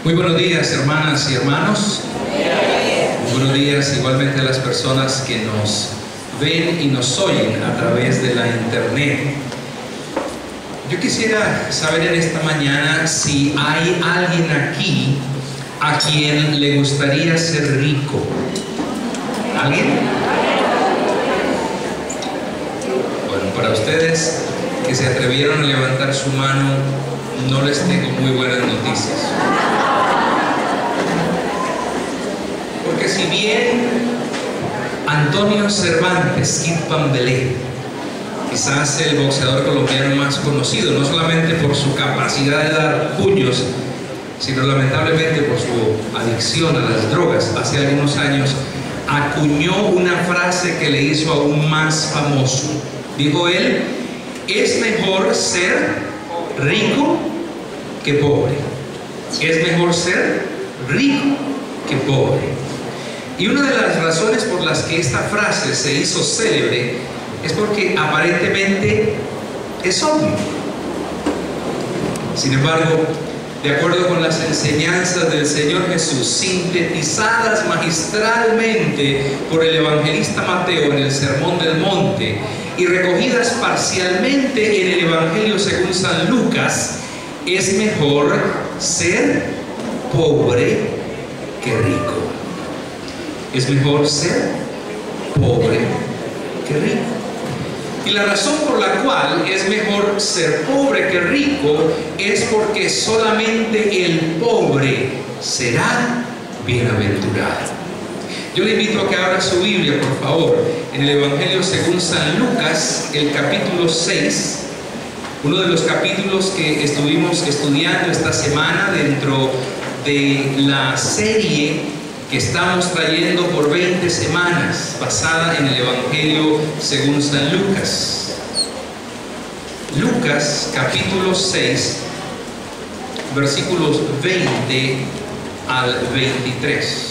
Muy buenos días, hermanas y hermanos. Muy buenos días igualmente a las personas que nos ven y nos oyen a través de la internet. Yo quisiera saber en esta mañana si hay alguien aquí a quien le gustaría ser rico. ¿Alguien? Bueno, para ustedes que se atrevieron a levantar su mano, no les tengo muy buenas noticias. Porque si bien Antonio Cervantes, Kid Pambelé, quizás el boxeador colombiano más conocido, no solamente por su capacidad de dar puños, sino lamentablemente por su adicción a las drogas, hace algunos años acuñó una frase que le hizo aún más famoso. Dijo él: es mejor ser rico que pobre. Es mejor ser rico que pobre. Y una de las razones por las que esta frase se hizo célebre es porque aparentemente es obvio. Sin embargo, de acuerdo con las enseñanzas del Señor Jesús, sintetizadas magistralmente por el evangelista Mateo en el Sermón del Monte y recogidas parcialmente en el Evangelio según San Lucas, es mejor ser pobre que rico. Es mejor ser pobre que rico. Y la razón por la cual es mejor ser pobre que rico es porque solamente el pobre será bienaventurado. Yo le invito a que abra su Biblia, por favor, en el Evangelio según San Lucas, el capítulo 6, uno de los capítulos que estuvimos estudiando esta semana dentro de la serie que estamos trayendo por 20 semanas, basada en el Evangelio según San Lucas. Lucas capítulo 6, versículos 20 al 23.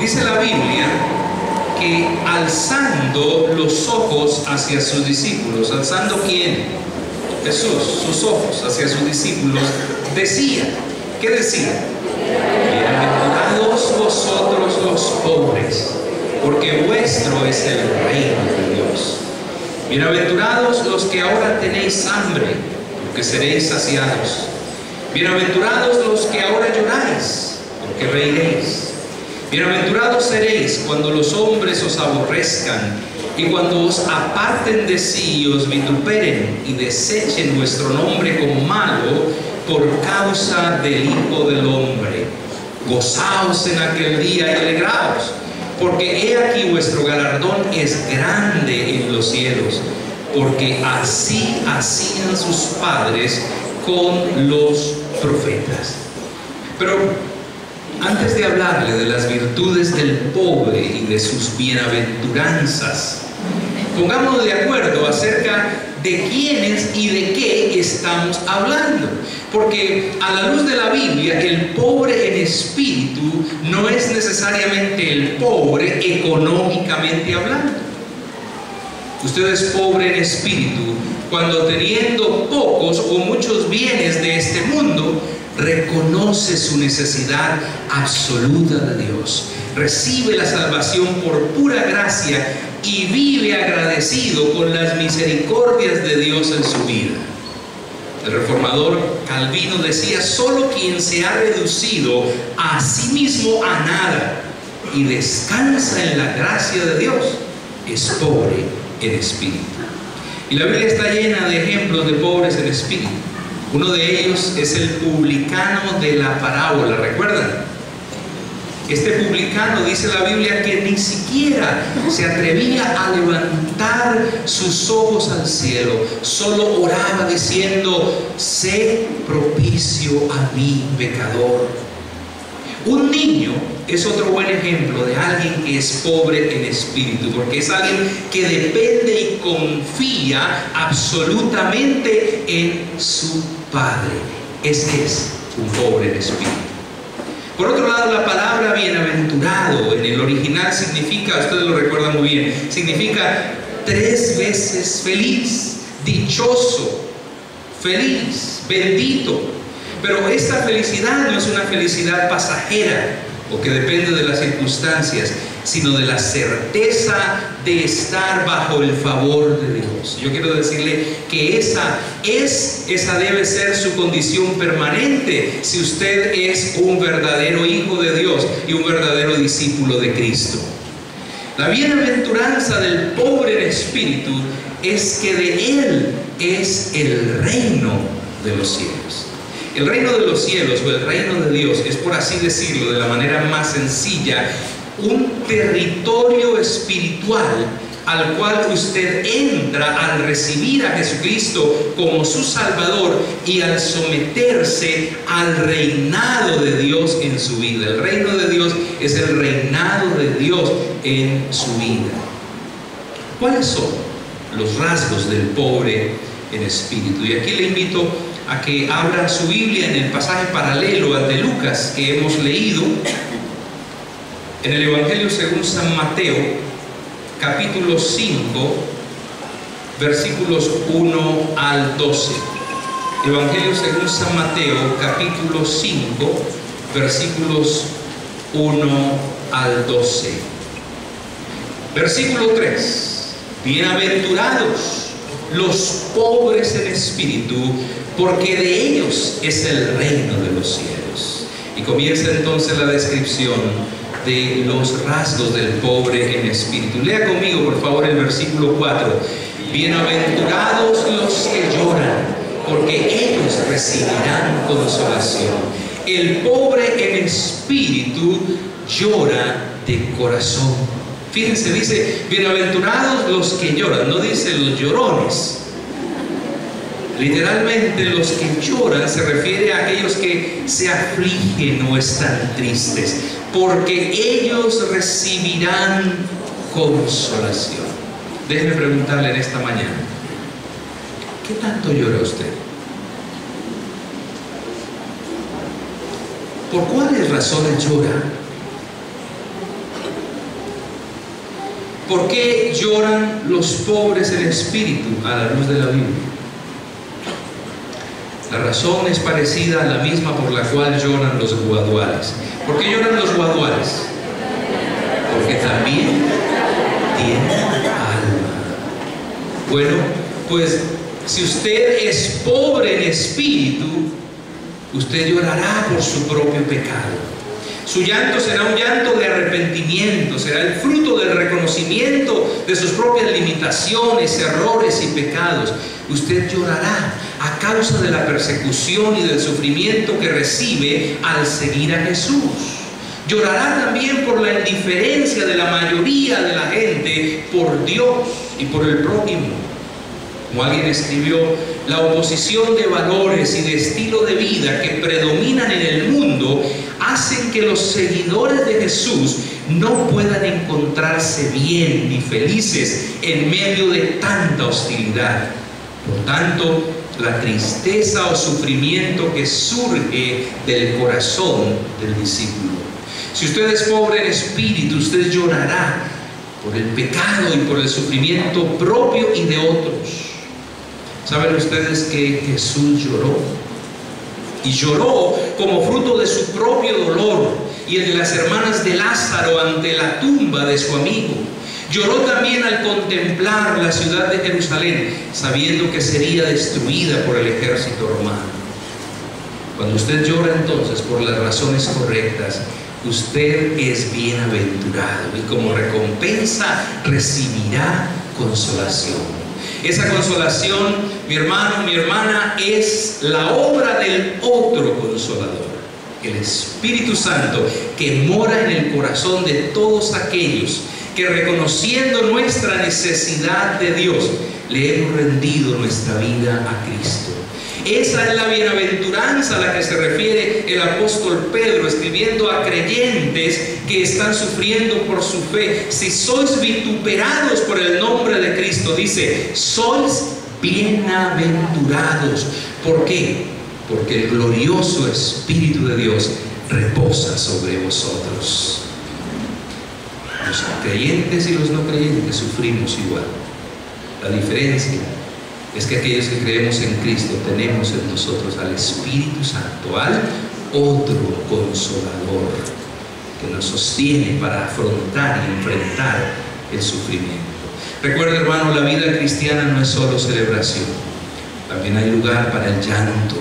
Dice la Biblia que alzando los ojos hacia sus discípulos, ¿alzando quién? Jesús, sus ojos hacia sus discípulos, decía, ¿qué decía? Bienaventurados vosotros los pobres, porque vuestro es el reino de Dios. Bienaventurados los que ahora tenéis hambre, porque seréis saciados. Bienaventurados los que ahora lloráis, porque reiréis. Bienaventurados seréis cuando los hombres os aborrezcan y cuando os aparten de sí y os vituperen y desechen vuestro nombre como malo por causa del Hijo del Hombre. Gozaos en aquel día y alegraos, porque he aquí vuestro galardón es grande en los cielos, porque así hacían sus padres con los profetas. Pero antes de hablarle de las virtudes del pobre y de sus bienaventuranzas, pongámonos de acuerdo acerca de quiénes y de qué estamos hablando. Porque a la luz de la Biblia, el pobre en espíritu no es necesariamente el pobre económicamente hablando. Usted es pobre en espíritu cuando, teniendo pocos o muchos bienes de este mundo, reconoce su necesidad absoluta de Dios, recibe la salvación por pura gracia y vive agradecido con las misericordias de Dios en su vida. El reformador Calvino decía: solo quien se ha reducido a sí mismo a nada y descansa en la gracia de Dios es pobre en espíritu. Y la Biblia está llena de ejemplos de pobres en espíritu. Uno de ellos es el publicano de la parábola, ¿recuerdan? Este publicano, dice la Biblia, que ni siquiera se atrevía a levantar sus ojos al cielo, solo oraba diciendo: sé propicio a mí, pecador. Un niño es otro buen ejemplo de alguien que es pobre en espíritu, porque es alguien que depende y confía absolutamente en su padre. Ese es un pobre en espíritu. Por otro lado, la palabra bienaventurado en el original significa, ustedes lo recuerdan muy bien, significa 3 veces feliz, dichoso, feliz, bendito. Pero esta felicidad no es una felicidad pasajera o que depende de las circunstancias, sino de la certeza de estar bajo el favor de Dios. Yo quiero decirle que esa debe ser su condición permanente si usted es un verdadero hijo de Dios y un verdadero discípulo de Cristo. La bienaventuranza del pobre en espíritu es que de él es el reino de los cielos. El reino de los cielos o el reino de Dios es, por así decirlo, de la manera más sencilla, un territorio espiritual al cual usted entra al recibir a Jesucristo como su Salvador y al someterse al reinado de Dios en su vida. El reino de Dios es el reinado de Dios en su vida. ¿Cuáles son los rasgos del pobre en espíritu? Y aquí le invito a que abra su Biblia en el pasaje paralelo al de Lucas que hemos leído, en el Evangelio según San Mateo, capítulo 5, versículos 1 al 12. Evangelio según San Mateo, capítulo 5, versículos 1 al 12. Versículo 3. Bienaventurados los pobres en espíritu, porque de ellos es el reino de los cielos. Y comienza entonces la descripción de los rasgos del pobre en espíritu. Lea conmigo, por favor, el versículo 4. Bienaventurados los que lloran, porque ellos recibirán consolación. El pobre en espíritu llora de corazón. Fíjense, dice, bienaventurados los que lloran, no dice los llorones. Literalmente los que lloran se refiere a aquellos que se afligen o están tristes, porque ellos recibirán consolación. Déjeme preguntarle en esta mañana, ¿qué tanto llora usted? ¿Por cuáles razones llora? ¿Por qué lloran los pobres en espíritu a la luz de la Biblia? La razón es parecida a la misma por la cual lloran los guaduales. ¿Por qué lloran los guaduales? Porque también tienen alma. Bueno, pues si usted es pobre en espíritu, usted llorará por su propio pecado. Su llanto será un llanto de arrepentimiento, será el fruto del reconocimiento de sus propias limitaciones, errores y pecados. Usted llorará a causa de la persecución y del sufrimiento que recibe al seguir a Jesús. Llorará también por la indiferencia de la mayoría de la gente por Dios y por el prójimo. Como alguien escribió, la oposición de valores y de estilo de vida que predominan en el mundo hacen que los seguidores de Jesús no puedan encontrarse bien ni felices en medio de tanta hostilidad. Por tanto, la tristeza o sufrimiento que surge del corazón del discípulo. Si usted es pobre en espíritu, usted llorará por el pecado y por el sufrimiento propio y de otros. ¿Saben ustedes que Jesús lloró? Y lloró como fruto de su propio dolor y el de las hermanas de Lázaro ante la tumba de su amigo. Lloró también al contemplar la ciudad de Jerusalén, sabiendo que sería destruida por el ejército romano. Cuando usted llora entonces por las razones correctas, usted es bienaventurado y como recompensa recibirá consolación. Esa consolación, mi hermano, mi hermana, es la obra del otro consolador, el Espíritu Santo, que mora en el corazón de todos aquellos que, reconociendo nuestra necesidad de Dios, le hemos rendido nuestra vida a Cristo. Esa es la bienaventuranza a la que se refiere el apóstol Pedro, escribiendo a creyentes que están sufriendo por su fe. Si sois vituperados por el nombre de Cristo, dice, sois bienaventurados. ¿Por qué? Porque el glorioso Espíritu de Dios reposa sobre vosotros. Los creyentes y los no creyentes sufrimos igual. La diferencia es que aquellos que creemos en Cristo tenemos en nosotros al Espíritu Santo, al otro Consolador, que nos sostiene para afrontar y enfrentar el sufrimiento. Recuerda, hermano, la vida cristiana no es solo celebración, también hay lugar para el llanto.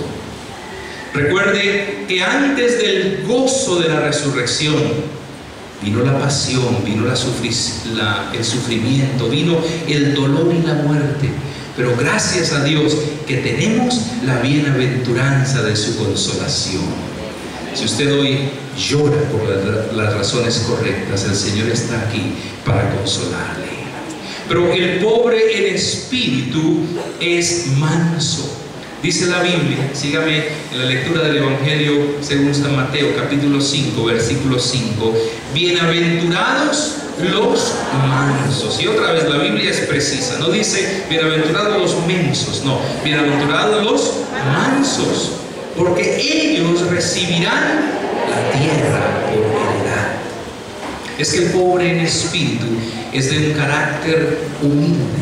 Recuerde que antes del gozo de la resurrección vino la pasión, vino el sufrimiento, vino el dolor y la muerte. Pero gracias a Dios que tenemos la bienaventuranza de su consolación. Si usted hoy llora por las razones correctas, el Señor está aquí para consolarle. Pero el pobre en espíritu es manso. Dice la Biblia, sígame en la lectura del Evangelio según San Mateo, capítulo 5, versículo 5. Bienaventurados los mansos. Y otra vez la Biblia es precisa, no dice bienaventurados los mensos, no, bienaventurados los mansos, porque ellos recibirán la tierra por heredad. Es que el pobre en espíritu es de un carácter humilde,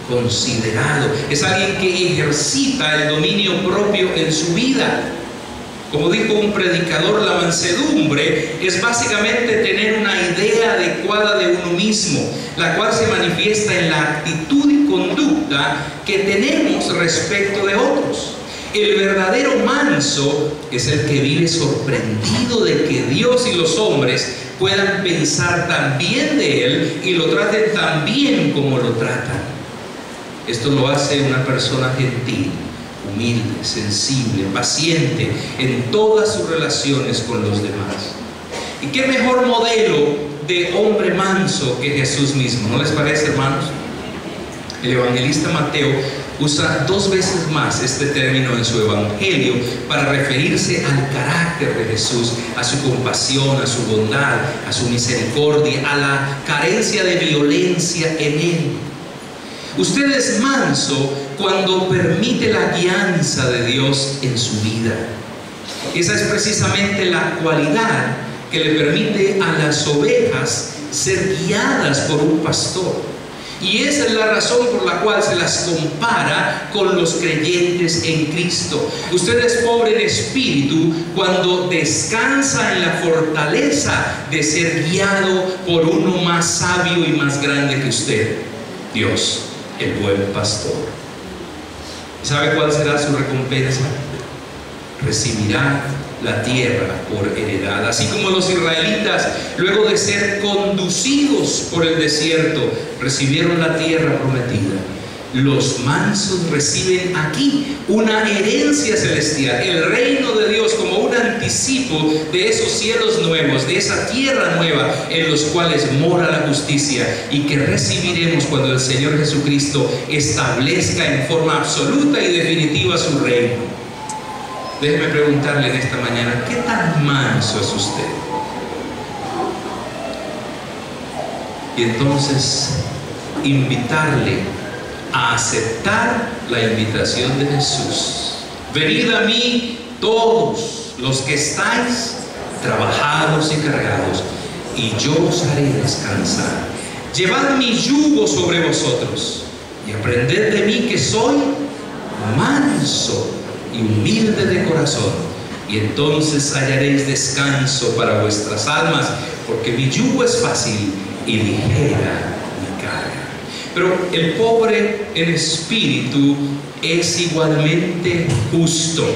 considerado, es alguien que ejercita el dominio propio en su vida. Como dijo un predicador, la mansedumbre es básicamente tener una idea adecuada de uno mismo, la cual se manifiesta en la actitud y conducta que tenemos respecto de otros. El verdadero manso es el que vive sorprendido de que Dios y los hombres puedan pensar tan bien de él y lo traten tan bien como lo tratan. Esto lo hace una persona gentil, humilde, sensible, paciente en todas sus relaciones con los demás. ¿Y qué mejor modelo de hombre manso que Jesús mismo? ¿No les parece, hermanos? El evangelista Mateo usa 2 veces más este término en su evangelio para referirse al carácter de Jesús, a su compasión, a su bondad, a su misericordia, a la carencia de violencia en él. Usted es manso cuando permite la guianza de Dios en su vida. Esa es precisamente la cualidad que le permite a las ovejas ser guiadas por un pastor. Y esa es la razón por la cual se las compara con los creyentes en Cristo. Usted es pobre en espíritu cuando descansa en la fortaleza de ser guiado por uno más sabio y más grande que usted, Dios, el buen pastor. ¿Sabe cuál será su recompensa? Recibirá la tierra por heredad. Así como los israelitas, luego de ser conducidos por el desierto, recibieron la tierra prometida, los mansos reciben aquí una herencia celestial, el reino de Dios, como un anticipo de esos cielos nuevos, de esa tierra nueva en los cuales mora la justicia y que recibiremos cuando el Señor Jesucristo establezca en forma absoluta y definitiva su reino. Déjeme preguntarle en esta mañana, ¿qué tan manso es usted? Y entonces invitarle a aceptar la invitación de Jesús. Venid a mí todos los que estáis trabajados y cargados, y yo os haré descansar. Llevad mi yugo sobre vosotros y aprended de mí, que soy manso y humilde de corazón, y entonces hallaréis descanso para vuestras almas, porque mi yugo es fácil y ligera mi carga. Pero el pobre en espíritu es igualmente justo.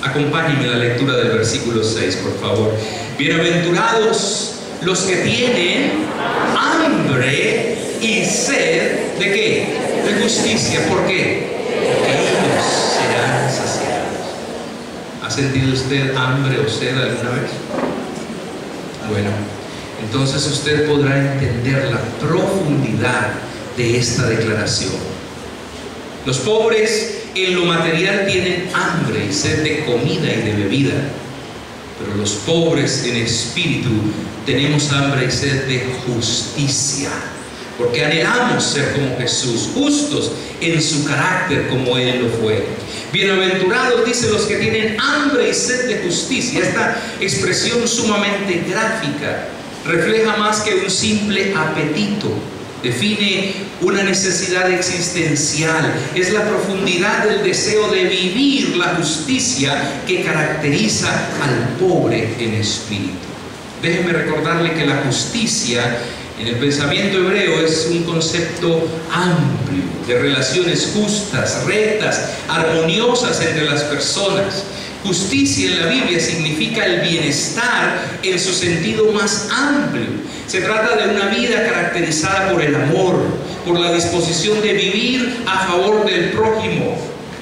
Acompáñenme en la lectura del versículo 6, por favor. Bienaventurados los que tienen hambre y sed ¿de qué? De justicia. ¿Por qué? Porque ellos serán saciados. ¿Ha sentido usted hambre o sed alguna vez? Bueno, entonces usted podrá entender la profundidad de esta declaración. Los pobres en lo material tienen hambre y sed de comida y de bebida, pero los pobres en espíritu tenemos hambre y sed de justicia, porque anhelamos ser como Jesús, justos en su carácter como Él lo fue. Bienaventurados, dice, los que tienen hambre y sed de justicia. Esta expresión sumamente gráfica refleja más que un simple apetito. define una necesidad existencial. Es la profundidad del deseo de vivir la justicia que caracteriza al pobre en espíritu. Déjeme recordarle que la justicia en el pensamiento hebreo es un concepto amplio de relaciones justas, rectas, armoniosas entre las personas. Justicia en la Biblia significa el bienestar en su sentido más amplio. Se trata de una vida caracterizada por el amor, por la disposición de vivir a favor del prójimo.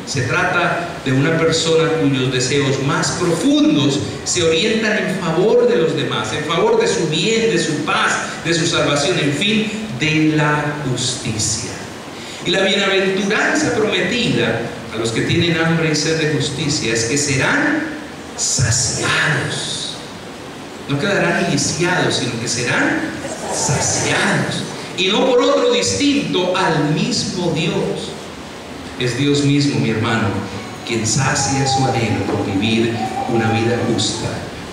Se trata de una persona cuyos deseos más profundos se orientan en favor de los demás, en favor de su bien, de su paz, de su salvación, en fin, de la justicia. Y la bienaventuranza prometida a los que tienen hambre y sed de justicia es que serán saciados. No quedarán iniciados, sino que serán saciados. Y no por otro distinto al mismo Dios. Es Dios mismo, mi hermano, quien sacia su anhelo por vivir una vida justa,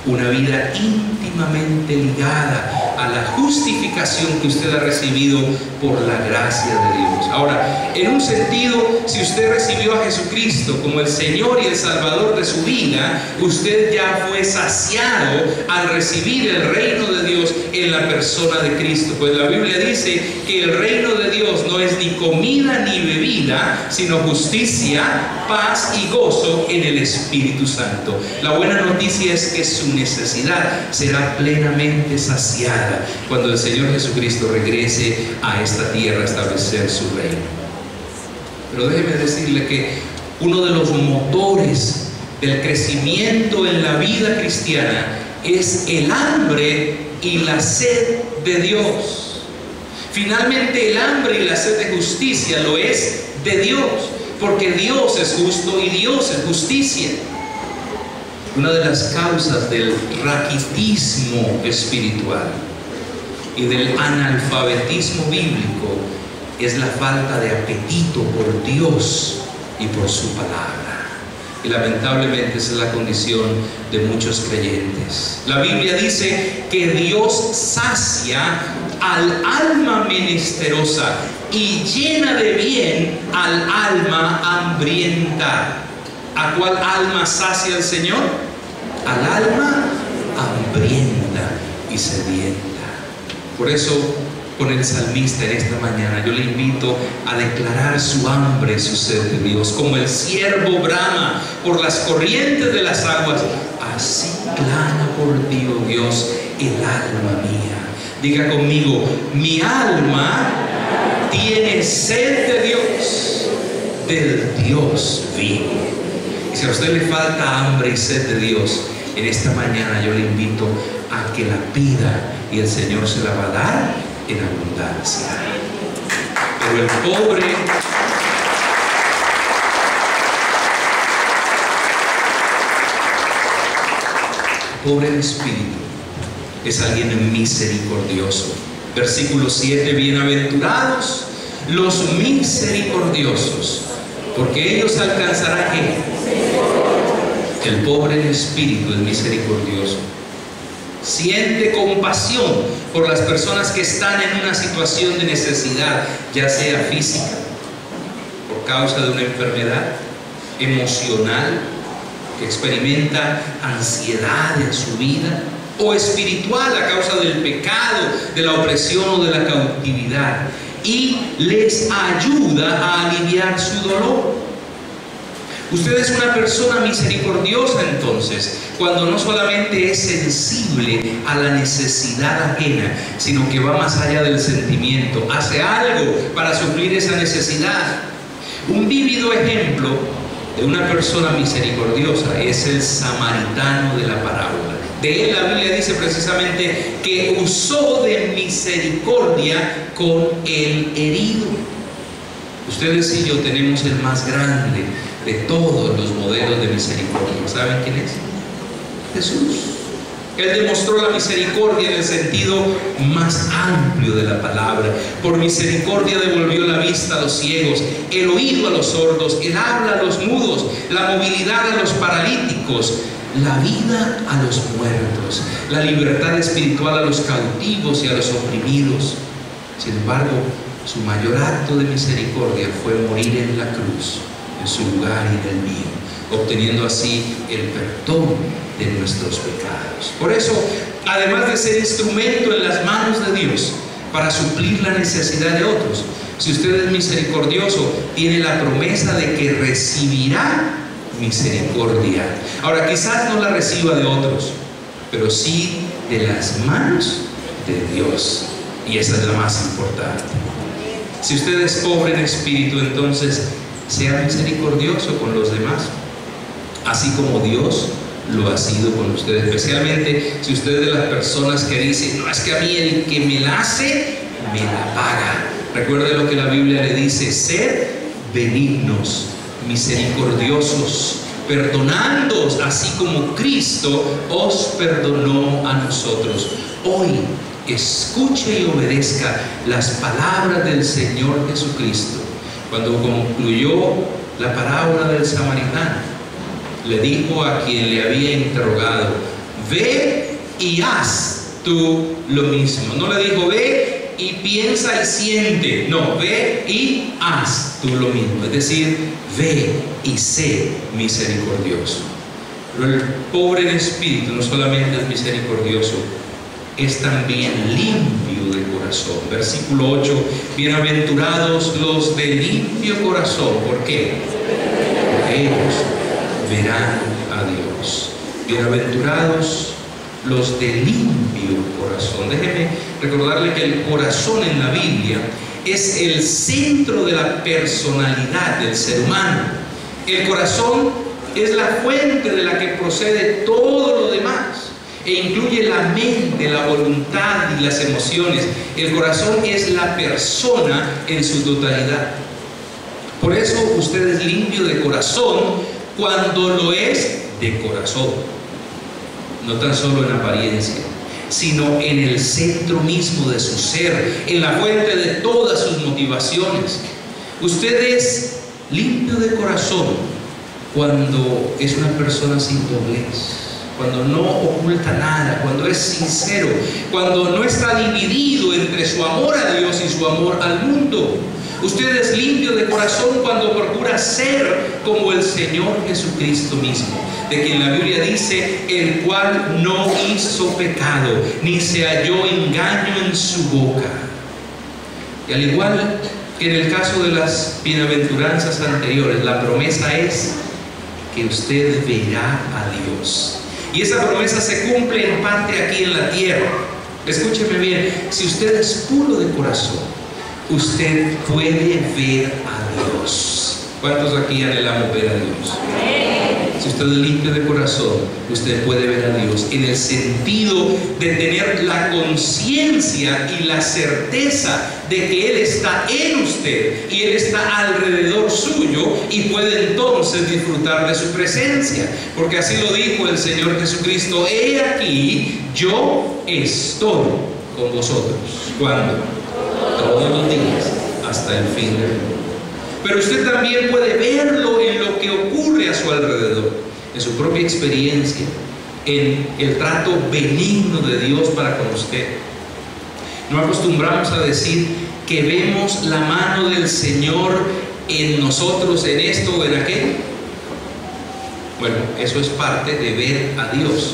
una vida íntimamente ligada a la justificación que usted ha recibido por la gracia de Dios. Ahora, en un sentido, si usted recibió a Jesucristo como el Señor y el Salvador de su vida, usted ya fue saciado al recibir el reino de Dios en la persona de Cristo. Pues la Biblia dice que el reino de Dios no es ni comida ni bebida, sino justicia, paz y gozo en el Espíritu Santo. La buena noticia es que su necesidad será plenamente saciada cuando el Señor Jesucristo regrese a esta tierra a establecer su reino. Pero déjeme decirle que uno de los motores del crecimiento en la vida cristiana es el hambre y la sed de Dios. Finalmente, el hambre y la sed de justicia lo es de Dios, porque Dios es justo y Dios es justicia. Una de las causas del raquitismo espiritual y del analfabetismo bíblico es la falta de apetito por Dios y por su palabra. Y lamentablemente esa es la condición de muchos creyentes. La Biblia dice que Dios sacia al alma menesterosa y llena de bien al alma hambrienta. ¿A cuál alma sacia el Señor? Al alma hambrienta y sedienta. Por eso, con el salmista en esta mañana, yo le invito a declarar su hambre y su sed de Dios. Como el ciervo brama por las corrientes de las aguas, así clama por ti, oh Dios, el alma mía. Diga conmigo: mi alma tiene sed de Dios, del Dios vivo. Y si a usted le falta hambre y sed de Dios, en esta mañana yo le invito a que la pida y el Señor se la va a dar en abundancia. Pero el pobre en espíritu es alguien misericordioso. Versículo 7: bienaventurados los misericordiosos, porque ellos alcanzarán ¿qué? El pobre en espíritu es misericordioso. Siente compasión por las personas que están en una situación de necesidad, ya sea física, por causa de una enfermedad, emocional, que experimenta ansiedad en su vida, o espiritual a causa del pecado, de la opresión o de la cautividad, y les ayuda a aliviar su dolor. Usted es una persona misericordiosa entonces, cuando no solamente es sensible a la necesidad ajena, sino que va más allá del sentimiento, hace algo para suplir esa necesidad. Un vívido ejemplo de una persona misericordiosa es el samaritano de la parábola. De él la Biblia dice precisamente que usó de misericordia con el herido. Ustedes y yo tenemos el más grande de todos los modelos de misericordia. ¿Saben quién es? Jesús. Él demostró la misericordia en el sentido más amplio de la palabra. Por misericordia devolvió la vista a los ciegos, el oído a los sordos, el habla a los mudos, la movilidad a los paralíticos, la vida a los muertos, la libertad espiritual a los cautivos y a los oprimidos. Sin embargo, su mayor acto de misericordia fue morir en la cruz, en su lugar y en el mío, obteniendo así el perdón de nuestros pecados. Por eso, además de ser instrumento en las manos de Dios para suplir la necesidad de otros, si usted es misericordioso, tiene la promesa de que recibirá misericordia. Ahora, quizás no la reciba de otros, pero sí de las manos de Dios, y esa es la más importante. Si usted es pobre en espíritu, entonces sea misericordioso con los demás, así como Dios lo ha sido con usted, especialmente si usted es de las personas que dicen: no, es que a mí el que me la hace, me la paga. Recuerde lo que la Biblia le dice: sed benignos, misericordiosos, perdonándoos así como Cristo os perdonó a nosotros. Hoy escuche y obedezca las palabras del Señor Jesucristo. Cuando concluyó la parábola del samaritano, le dijo a quien le había interrogado: ve y haz tú lo mismo. No le dijo: ve y piensa y siente. No, ve y haz tú lo mismo. Es decir, ve y sé misericordioso. Pero el pobre en espíritu no solamente es misericordioso, es también limpio de corazón. Versículo 8: bienaventurados los de limpio corazón. ¿Por qué? Porque ellos verán a Dios. Bienaventurados los de limpio corazón. Déjeme recordarle que el corazón en la Biblia es el centro de la personalidad del ser humano. El corazón es la fuente de la que procede todo lo demás, e incluye la mente, la voluntad y las emociones. El corazón es la persona en su totalidad. Por eso usted es limpio de corazón cuando lo es de corazón, no tan solo en apariencia, sino en el centro mismo de su ser, en la fuente de todas sus motivaciones. Usted es limpio de corazón cuando es una persona sin doblez, cuando no oculta nada, cuando es sincero, cuando no está dividido entre su amor a Dios y su amor al mundo. Usted es limpio de corazón cuando procura ser como el Señor Jesucristo mismo, de quien la Biblia dice: el cual no hizo pecado, ni se halló engaño en su boca. Y al igual que en el caso de las bienaventuranzas anteriores, la promesa es que usted verá a Dios. Y esa promesa se cumple en parte aquí en la tierra. Escúcheme bien: si usted es puro de corazón, usted puede ver a Dios. ¿Cuántos aquí anhelamos ver a Dios? Si usted es limpio de corazón, usted puede ver a Dios en el sentido de tener la conciencia y la certeza de que Él está en usted y Él está alrededor suyo, y puede entonces disfrutar de su presencia, porque así lo dijo el Señor Jesucristo: he aquí, yo estoy con vosotros. ¿Cuándo? Todos los días, hasta el fin del mundo. Pero usted también puede verlo en lo que ocurre a su alrededor, en su propia experiencia, en el trato benigno de Dios para con usted. No acostumbramos a decir que vemos la mano del Señor en nosotros, en esto o en aquello. Bueno, eso es parte de ver a Dios,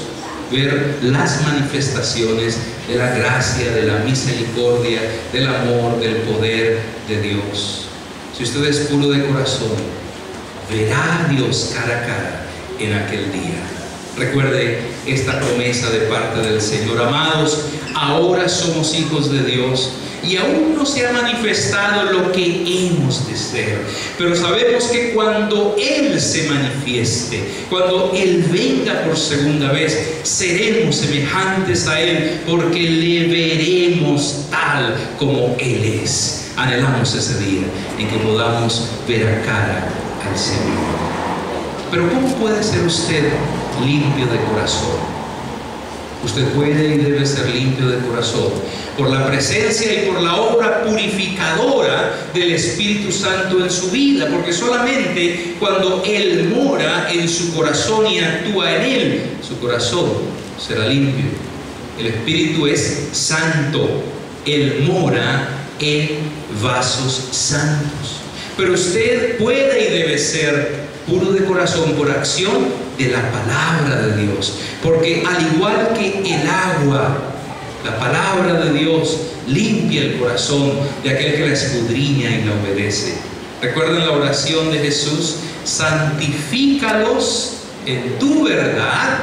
ver las manifestaciones de la gracia, de la misericordia, del amor, del poder de Dios. Si usted es puro de corazón, verá a Dios cara a cara en aquel día. Recuerde esta promesa de parte del Señor: amados, ahora somos hijos de Dios, y aún no se ha manifestado lo que hemos de ser, pero sabemos que cuando Él se manifieste, cuando Él venga por segunda vez, seremos semejantes a Él, porque le veremos tal como Él es. Anhelamos ese día en que podamos ver a cara al Señor. Pero ¿cómo puede ser usted limpio de corazón? Usted puede y debe ser limpio de corazón por la presencia y por la obra purificadora del Espíritu Santo en su vida, porque solamente cuando Él mora en su corazón y actúa en él, su corazón será limpio. El Espíritu es santo, Él mora en vasos santos. Pero usted puede y debe ser puro de corazón por acción de la palabra de Dios. Porque al igual que el agua, la palabra de Dios limpia el corazón de aquel que la escudriña y la obedece. ¿Recuerdan la oración de Jesús? Santifícalos en tu verdad,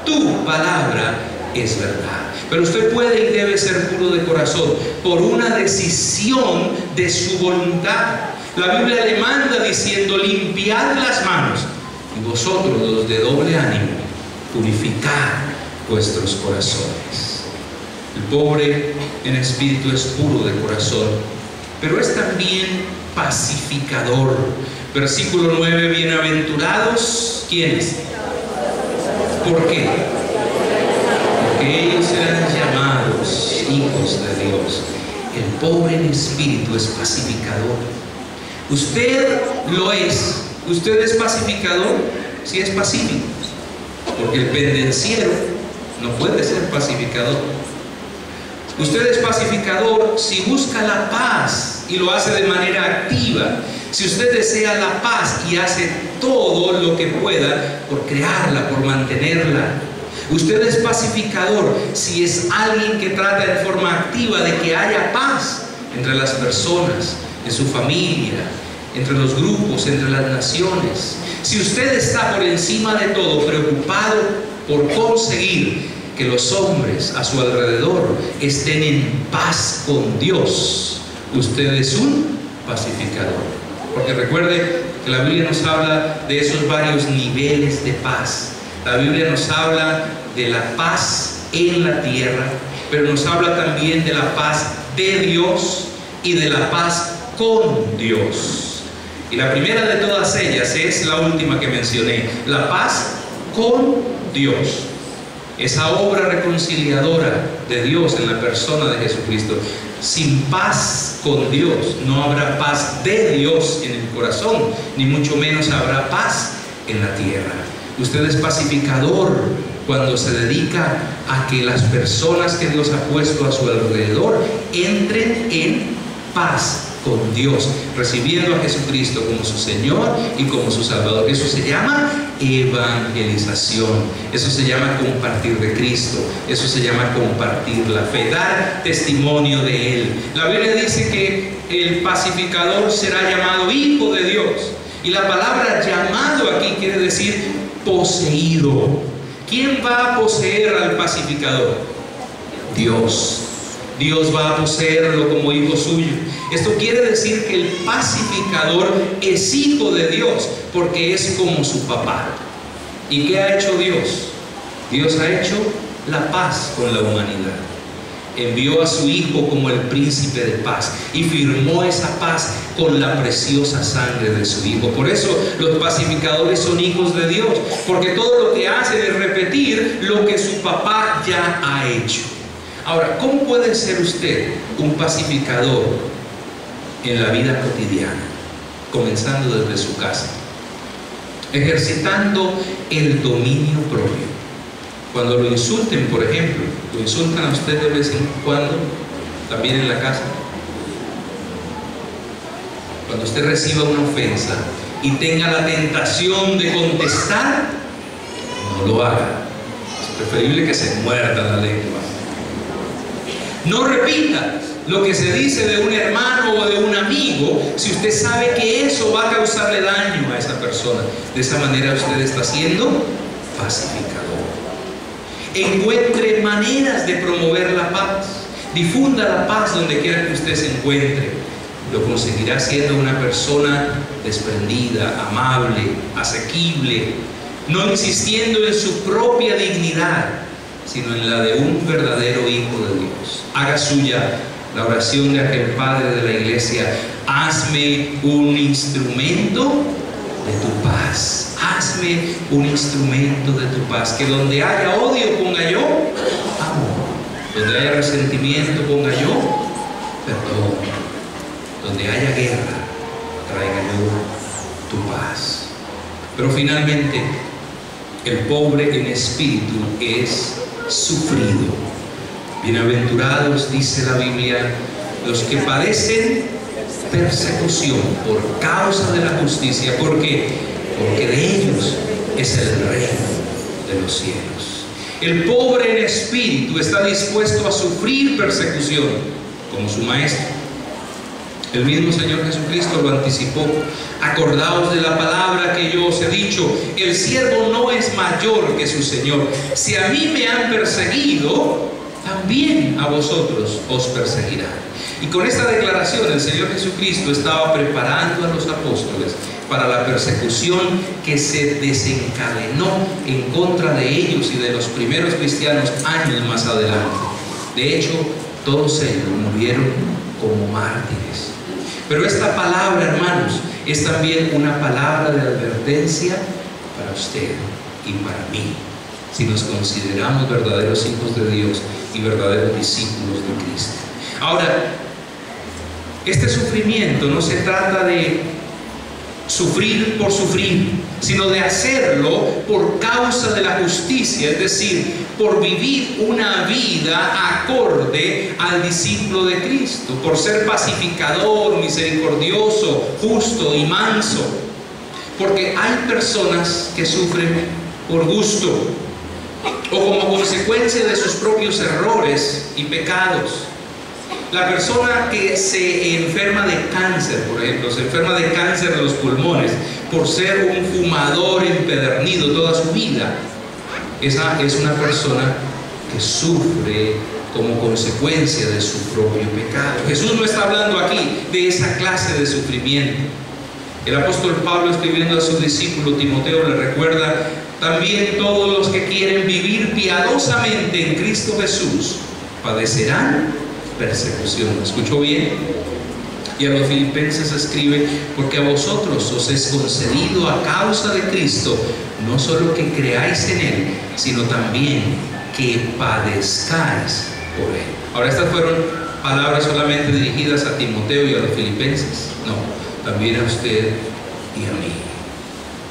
tu palabra es verdad. Pero usted puede y debe ser puro de corazón por una decisión de su voluntad. La Biblia le manda diciendo: limpiad las manos, y vosotros los de doble ánimo, purificad vuestros corazones. El pobre en espíritu es puro de corazón, pero es también pacificador. Versículo 9: bienaventurados, ¿quiénes? ¿Por qué? Porque ellos serán llamados hijos de Dios. El pobre en espíritu es pacificador. Usted lo es. ¿Usted es pacificador? Sí, es pacífico. Porque el pendenciero no puede ser pacificador. Usted es pacificador si busca la paz y lo hace de manera activa. Si usted desea la paz y hace todo lo que pueda por crearla, por mantenerla. Usted es pacificador si es alguien que trata de forma activa de que haya paz entre las personas, en su familia, entre los grupos, entre las naciones. Si usted está por encima de todo preocupado por conseguir que los hombres a su alrededor estén en paz con Dios, usted es un pacificador. Porque recuerde que la Biblia nos habla de esos varios niveles de paz. La Biblia nos habla de la paz en la tierra, pero nos habla también de la paz de Dios y de la paz con Dios. Y la primera de todas ellas es la última que mencioné, la paz con Dios. Esa obra reconciliadora de Dios en la persona de Jesucristo. Sin paz con Dios no habrá paz de Dios en el corazón, ni mucho menos habrá paz en la tierra. Usted es pacificador cuando se dedica a que las personas que Dios ha puesto a su alrededor entren en paz con Dios, recibiendo a Jesucristo como su Señor y como su Salvador. Eso se llama evangelización, eso se llama compartir de Cristo, eso se llama compartir la fe, dar testimonio de Él. La Biblia dice que el pacificador será llamado hijo de Dios, y la palabra llamado aquí quiere decir poseído. ¿Quién va a poseer al pacificador? Dios. Dios va a poseerlo como hijo suyo. Esto quiere decir que el pacificador es hijo de Dios, porque es como su papá. ¿Y qué ha hecho Dios? Dios ha hecho la paz con la humanidad. Envió a su Hijo como el príncipe de paz y firmó esa paz con la preciosa sangre de su Hijo. Por eso los pacificadores son hijos de Dios, porque todo lo que hacen es repetir lo que su papá ya ha hecho. Ahora, ¿cómo puede ser usted un pacificador en la vida cotidiana? Comenzando desde su casa, ejercitando el dominio propio. Cuando lo insulten, por ejemplo, lo insultan a usted de vez en cuando, también en la casa. Cuando usted reciba una ofensa y tenga la tentación de contestar, no lo haga. Es preferible que se muerda la lengua. No repita lo que se dice de un hermano o de un amigo si usted sabe que eso va a causarle daño a esa persona. De esa manera usted está siendo pacificador. Encuentre maneras de promover la paz. Difunda la paz donde quiera que usted se encuentre. Lo conseguirá siendo una persona desprendida, amable, asequible, no insistiendo en su propia dignidad, sino en la de un verdadero hijo de Dios. Haga suya la oración de aquel padre de la iglesia: hazme un instrumento de tu paz. Hazme un instrumento de tu paz. Que donde haya odio ponga yo amor. Donde haya resentimiento ponga yo perdón. Donde haya guerra traiga yo tu paz. Pero finalmente, el pobre en espíritu es sufrido. Bienaventurados, dice la Biblia, los que padecen persecución por causa de la justicia, porque de ellos es el reino de los cielos. El pobre en espíritu está dispuesto a sufrir persecución como su maestro. El mismo Señor Jesucristo lo anticipó. Acordaos de la palabra que yo os he dicho: el siervo no es mayor que su Señor. Si a mí me han perseguido, también a vosotros os perseguirán. Y con esta declaración el Señor Jesucristo estaba preparando a los apóstoles para la persecución que se desencadenó en contra de ellos y de los primeros cristianos años más adelante. De hecho, todos ellos murieron como mártires. Pero esta palabra, hermanos, es también una palabra de advertencia para usted y para mí, si nos consideramos verdaderos hijos de Dios y verdaderos discípulos de Cristo. Ahora, este sufrimiento no se trata de sufrir por sufrir, sino de hacerlo por causa de la justicia, es decir, por vivir una vida acorde al discípulo de Cristo, por ser pacificador, misericordioso, justo y manso. Porque hay personas que sufren por gusto o como consecuencia de sus propios errores y pecados. La persona que se enferma de cáncer, por ejemplo, se enferma de cáncer de los pulmones por ser un fumador empedernido toda su vida, esa es una persona que sufre como consecuencia de su propio pecado. Jesús no está hablando aquí de esa clase de sufrimiento. El apóstol Pablo, escribiendo a su discípulo Timoteo, le recuerda: también todos los que quieren vivir piadosamente en Cristo Jesús padecerán persecución. ¿Escuchó bien? Y a los filipenses escribe: porque a vosotros os es concedido a causa de Cristo no solo que creáis en Él, sino también que padezcáis por Él. Ahora, estas fueron palabras solamente dirigidas a Timoteo y a los filipenses. No, también a usted y a mí.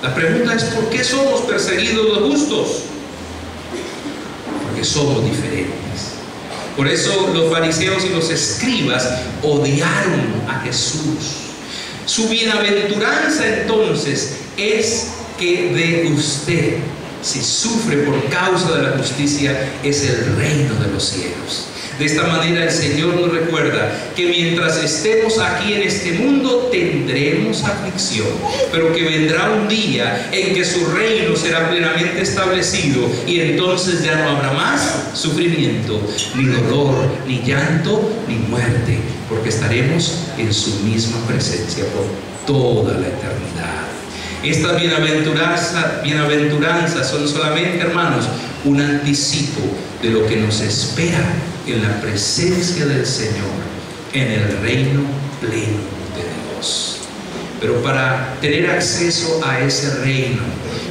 La pregunta es: ¿por qué somos perseguidos los justos? Porque somos diferentes. Por eso los fariseos y los escribas odiaron a Jesús. Su bienaventuranza entonces es que de usted, si sufre por causa de la justicia, es el reino de los cielos. De esta manera el Señor nos recuerda que mientras estemos aquí en este mundo tendremos aflicción, pero que vendrá un día en que su reino será plenamente establecido y entonces ya no habrá más sufrimiento, ni dolor, ni llanto, ni muerte, porque estaremos en su misma presencia por toda la eternidad. Estas bienaventuranzas son solamente, hermanos, un anticipo de lo que nos espera en la presencia del Señor, en el reino pleno de Dios. Pero para tener acceso a ese reino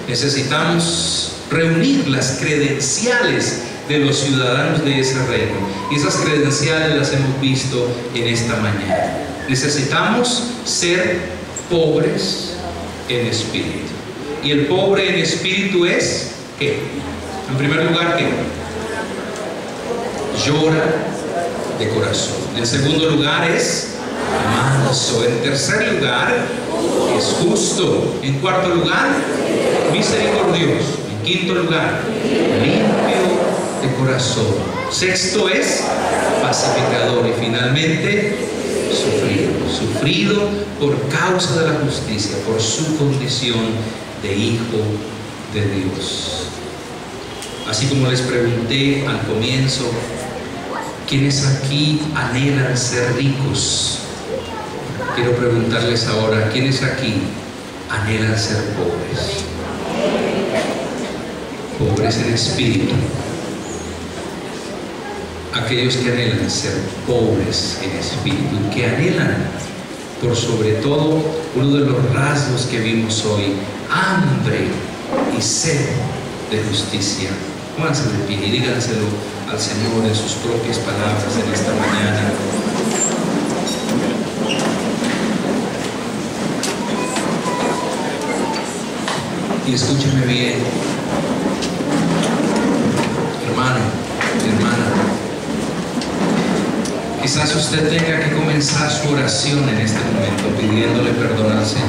necesitamos reunir las credenciales de los ciudadanos de ese reino, y esas credenciales las hemos visto en esta mañana. Necesitamos ser pobres en espíritu. Y el pobre en espíritu es ¿qué? En primer lugar, ¿qué? Llora de corazón. En segundo lugar, es manso. En tercer lugar, es justo. En cuarto lugar, misericordioso. En quinto lugar, limpio de corazón. Sexto es pacificador. Y finalmente, sufrido por causa de la justicia, por su condición de hijo de Dios. Así como les pregunté al comienzo, ¿quiénes aquí anhelan ser ricos? Quiero preguntarles ahora, ¿quiénes aquí anhelan ser pobres? Pobres en espíritu. Aquellos que anhelan ser pobres en espíritu, que anhelan por sobre todo uno de los rasgos que vimos hoy: hambre y sed de justicia. Pónganse de pie y díganselo al Señor en sus propias palabras en esta mañana. Y escúcheme bien, hermano, hermana. Quizás usted tenga que comenzar su oración en este momento pidiéndole perdón al Señor,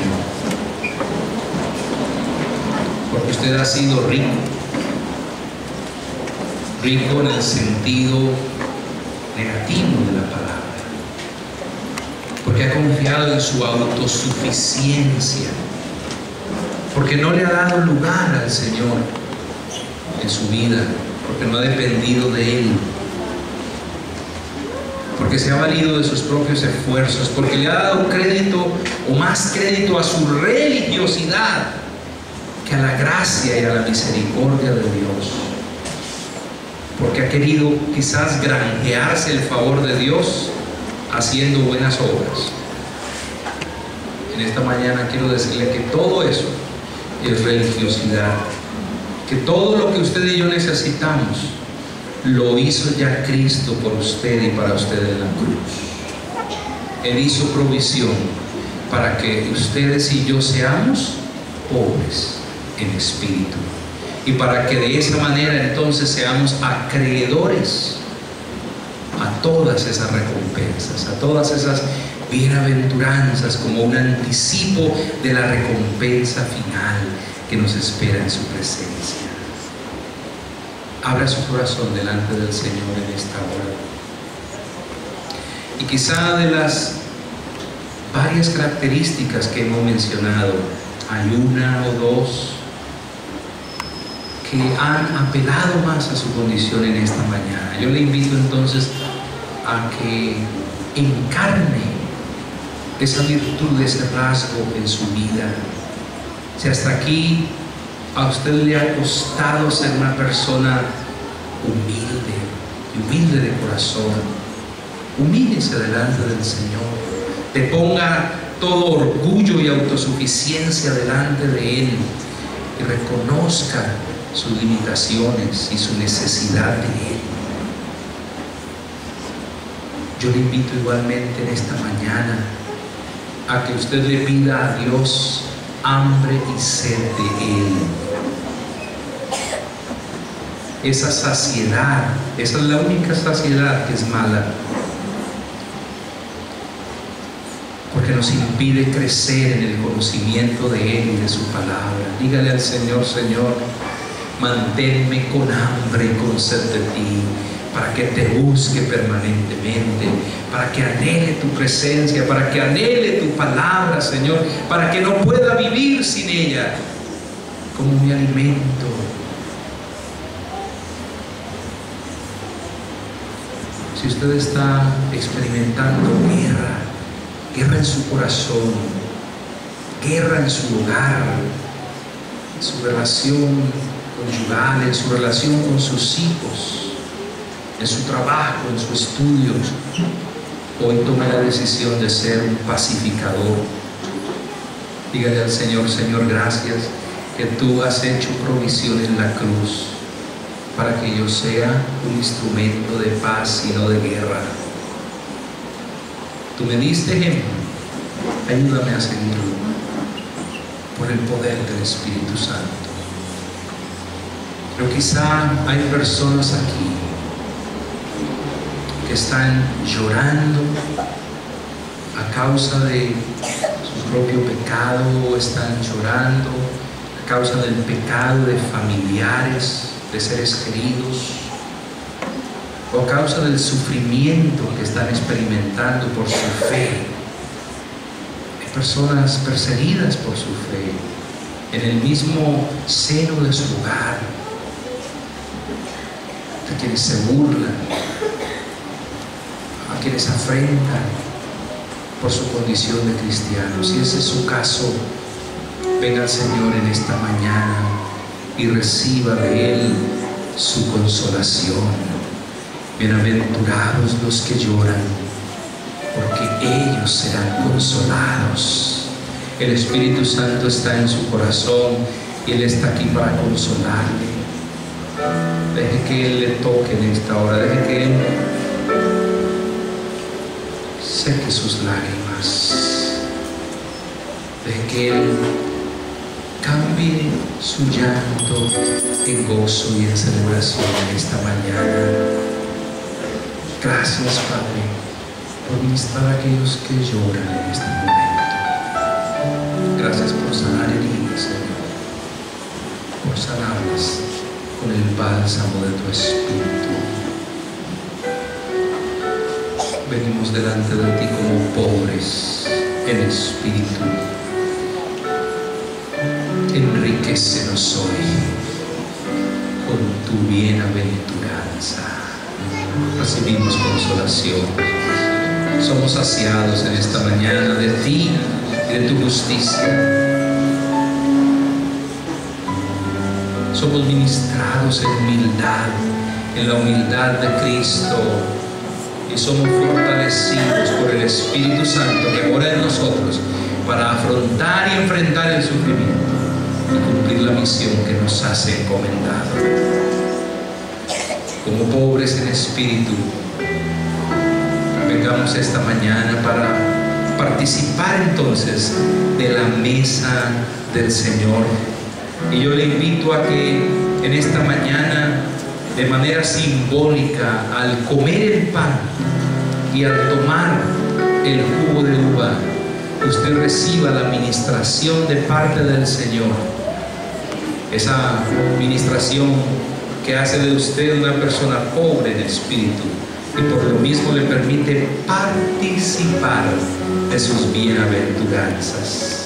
porque usted ha sido rico en el sentido negativo de la palabra, porque ha confiado en su autosuficiencia, porque no le ha dado lugar al Señor en su vida, porque no ha dependido de Él, porque se ha valido de sus propios esfuerzos, porque le ha dado crédito o más crédito a su religiosidad que a la gracia y a la misericordia de Dios, porque ha querido quizás granjearse el favor de Dios haciendo buenas obras. En esta mañana quiero decirle que todo eso es religiosidad, que todo lo que usted y yo necesitamos lo hizo ya Cristo por usted y para usted en la cruz. Él hizo provisión para que ustedes y yo seamos pobres en espíritu, y para que de esa manera entonces seamos acreedores a todas esas recompensas, a todas esas bienaventuranzas, como un anticipo de la recompensa final que nos espera en su presencia. Abra su corazón delante del Señor en esta hora. Y quizá de las varias características que hemos mencionado, hay una o dos que han apelado más a su condición en esta mañana. Yo le invito entonces a que encarne esa virtud, ese rasgo en su vida. Si hasta aquí a usted le ha costado ser una persona humilde de corazón, humíllese delante del Señor, deponga todo orgullo y autosuficiencia delante de Él y reconozca sus limitaciones y su necesidad de Él. Yo le invito igualmente en esta mañana a que usted le pida a Dios hambre y sed de Él. Esa saciedad, esa es la única saciedad que es mala, porque nos impide crecer en el conocimiento de Él y de su palabra. Dígale al Señor: Señor, manténme con hambre y con sed de ti, para que te busque permanentemente, para que anhele tu presencia, para que anhele tu palabra, Señor, para que no pueda vivir sin ella como mi alimento. Si usted está experimentando guerra en su corazón, guerra en su hogar, en su relación conyugal, en su relación con sus hijos, en su trabajo, en sus estudios, hoy tome la decisión de ser un pacificador. Dígale al Señor: Señor, gracias que tú has hecho provisión en la cruz para que yo sea un instrumento de paz y no de guerra. Tú me diste ejemplo, ayúdame a seguirlo por el poder del Espíritu Santo. Pero quizá hay personas aquí que están llorando a causa de su propio pecado, o están llorando a causa del pecado de familiares, de seres queridos, o a causa del sufrimiento que están experimentando por su fe. Hay personas perseguidas por su fe en el mismo seno de su hogar, a quienes se burlan, a quienes afrentan por su condición de cristianos. Si ese es su caso, venga al Señor en esta mañana y reciba de Él su consolación. Bienaventurados los que lloran, porque ellos serán consolados. El Espíritu Santo está en su corazón y Él está aquí para consolarle. Deje que Él le toque en esta hora, deje que Él seque sus lágrimas, deje que Él cambie su llanto en gozo y en celebración en esta mañana. Gracias, Padre, por ministrar a aquellos que lloran en este momento. Gracias por sanar heridas, Señor, por sanarlas con el bálsamo de tu Espíritu. Venimos delante de ti como pobres en espíritu. Enriquecenos hoy con tu bienaventuranza. Recibimos consolación. Somos saciados en esta mañana de ti y de tu justicia. Somos ministrados en humildad, en la humildad de Cristo, y somos fortalecidos por el Espíritu Santo que mora en nosotros para afrontar y enfrentar el sufrimiento y cumplir la misión que nos hace encomendado. Como pobres en espíritu, vengamos esta mañana para participar entonces de la mesa del Señor. Y yo le invito a que en esta mañana, de manera simbólica, al comer el pan y al tomar el jugo de uva, usted reciba la ministración de parte del Señor. Esa ministración que hace de usted una persona pobre en espíritu y por lo mismo le permite participar de sus bienaventuranzas.